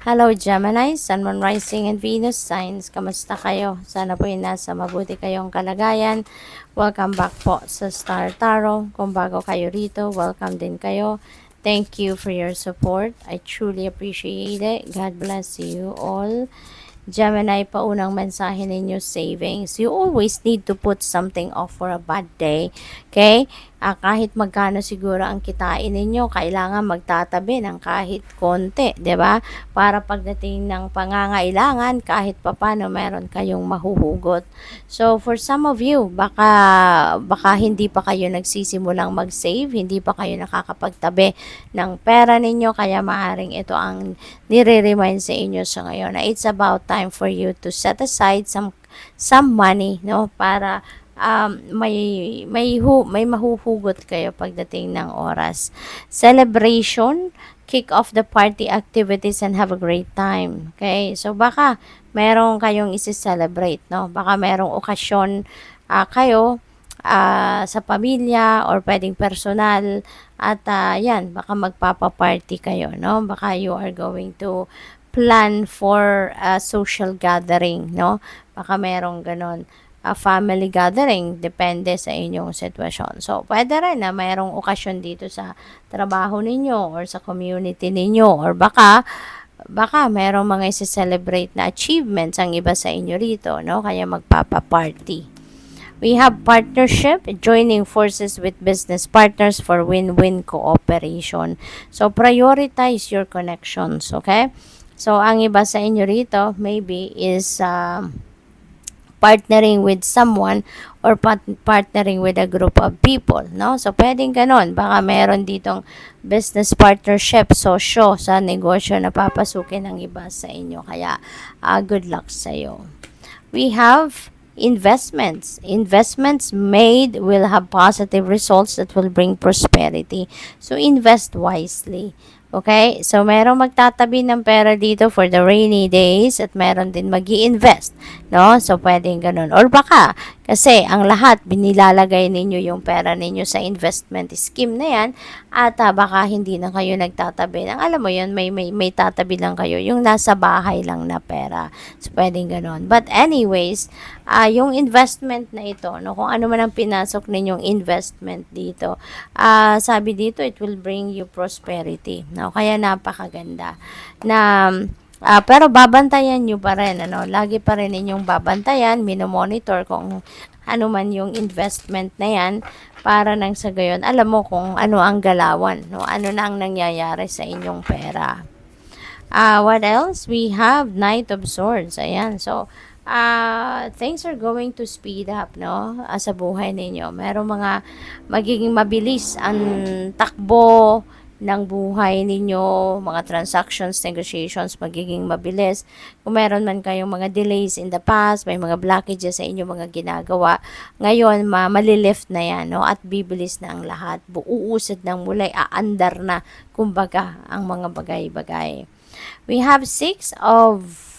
Hello Gemini, Sun, Moon, Rising, and Venus signs. Kamusta kayo? Sana po nasa mabuti kayong kalagayan. Welcome back po sa Star Tarot. Kung bago kayo rito, welcome din kayo. Thank you for your support. I truly appreciate it. God bless you all. Gemini, paunang mensahe ninyo, savings. You always need to put something off for a bad day. Okay? Kahit magkano siguro ang kitain ninyo, kailangan magtatabi ng kahit konti, 'di ba? Para pagdating ng pangangailangan, kahit papano meron kayong mahuhugot. So, for some of you, baka hindi pa kayo nagsisimulang mag-save, hindi pa kayo nakakapagtabi ng pera ninyo, kaya maaring ito ang nire-remind sa inyo sa ngayon na it's about time for you to set aside some money, no, para may mahuhugot kayo pagdating ng oras. Celebration, kick off the party activities and have a great time. Okay? So baka merong kayong isi-celebrate, no? Baka merong okasyon kayo sa pamilya or pwedeng personal at yan, baka magpapa-party kayo, no? Baka you are going to plan for a social gathering, no? Baka merong ganon, a family gathering, depende sa inyong sitwasyon. So, pwede rin na mayroong okasyon dito sa trabaho ninyo or sa community ninyo or baka mayroong mga isi-celebrate na achievements ang iba sa inyo rito, no? Kaya magpapa-party. We have partnership, joining forces with business partners for win-win cooperation. So, prioritize your connections, okay? So, ang iba sa inyo rito, maybe, is partnering with someone or partnering with a group of people, no? So, pwedeng ganon. Baka meron ditong business partnership, sosyo sa negosyo na papasukin ng iba sa inyo. Kaya, good luck sa'yo. We have investments. Investments made will have positive results that will bring prosperity. So, invest wisely. Okay? So, merong magtatabi ng pera dito for the rainy days at meron din mag-i-invest. No? So, pwedeng ganun. Or baka, kasi ang lahat, binilalagay ninyo yung pera ninyo sa investment scheme na yan at baka hindi na kayo nagtatabi ng, alam mo yun, may tatabi lang kayo, yung nasa bahay lang na pera. So, pwedeng ganun. But anyways, yung investment na ito, no, kung ano man ang pinasok ninyong investment dito, sabi dito, it will bring you prosperity. No? Kaya napakaganda. Na, pero babantayan nyo pa rin, ano, lagi pa rin ninyong babantayan, minomonitor kung ano man yung investment na yan, para nang sa gayon, alam mo kung ano ang galawan, no? Ano na ang nangyayari sa inyong pera. What else? We have Knight of Swords. Ayan. So, things are going to speed up, no? Sa buhay ninyo. Merong mga magiging mabilis ang takbo ng buhay ninyo, mga transactions, negotiations, magiging mabilis. Kung meron man kayong mga delays in the past, may mga blockages sa inyong mga ginagawa, ngayon, malilift na yan, no? At bibilis na ang lahat. Uusad ng mulay, aandar na, kumbaga, ang mga bagay-bagay. We have 6 of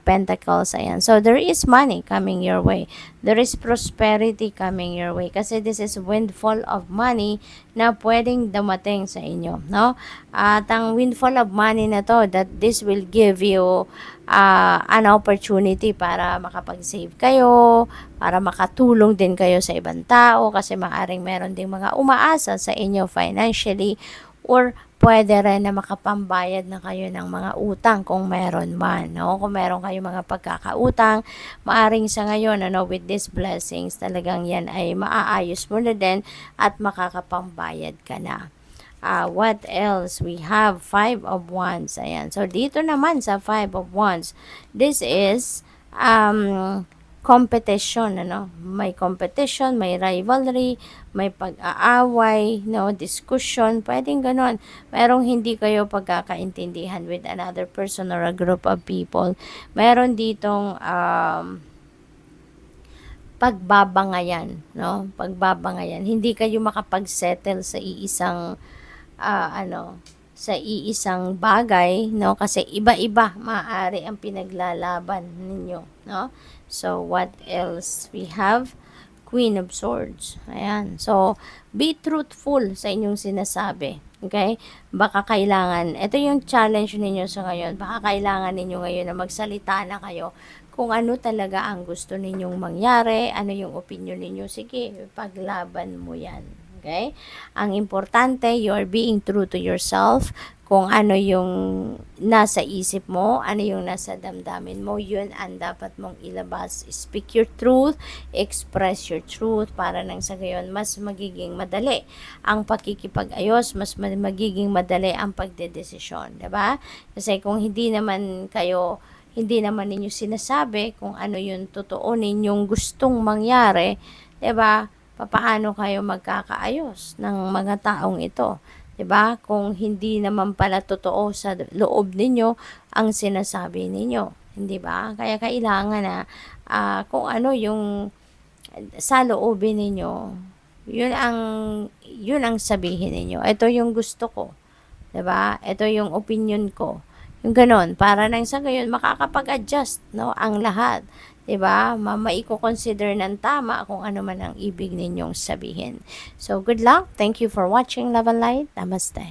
Pentacles. Ayan. So, there is money coming your way. There is prosperity coming your way. Kasi this is windfall of money na pwedeng dumating sa inyo. No? At ang windfall of money na to, that this will give you an opportunity para makapag-save kayo, para makatulong din kayo sa ibang tao, kasi maaring meron ding mga umaasa sa inyo financially, or pwede rin na makapambayad na kayo ng mga utang kung meron man, no? Kung meron kayong mga pagkakautang, maaring sa ngayon, ano, with these blessings, talagang yan ay maaayos mo na din at makakapambayad ka na. What else? We have 5 of Wands. Ayan. So, dito naman sa 5 of Wands, this is competition, ano? May competition, may rivalry, may pag-aaway, no, discussion, pwedeng ganon. Merong hindi kayo pagkakaintindihan with another person or a group of people. Meron ditong pagbabangayan, no? Pagbabangayan. Hindi kayo makapag-settle sa iisang sa iisang bagay, no? Kasi iba-iba maaari ang pinaglalaban ninyo, no? So, what else? We have Queen of Swords. Ayan. So, be truthful sa inyong sinasabi. Okay? Baka kailangan, ito yung challenge ninyo sa ngayon, baka kailangan ninyo ngayon na magsalita na kayo kung ano talaga ang gusto ninyong mangyari, ano yung opinion ninyo. Sige, paglaban mo yan. Okay? Ang importante, you are being true to yourself. Kung ano yung nasa isip mo, ano yung nasa damdamin mo, yun ang dapat mong ilabas. Speak your truth, express your truth, para nang sa gayon, mas magiging madali ang pakikipag-ayos, mas magiging madali ang pagdedesisyon. Diba? Kasi kung hindi naman ninyo sinasabi kung ano yung totoo ninyong gustong mangyari, 'di ba? Papaano kayo magkakaayos ng mga taong ito? 'Di ba? Kung hindi naman pala totoo sa loob ninyo ang sinasabi ninyo, hindi ba? Kaya kailangan na kung ano yung sa loobin ninyo, yun ang sabihin ninyo. Ito yung gusto ko. 'Di ba? Ito yung opinion ko. Yung ganon, para nang sa gayon makakapag-adjust, no, ang lahat. 'Di ba? Maiko-consider ng tama kung ano man ang ibig ninyong sabihin. So, good luck. Thank you for watching Love and Light. Namaste.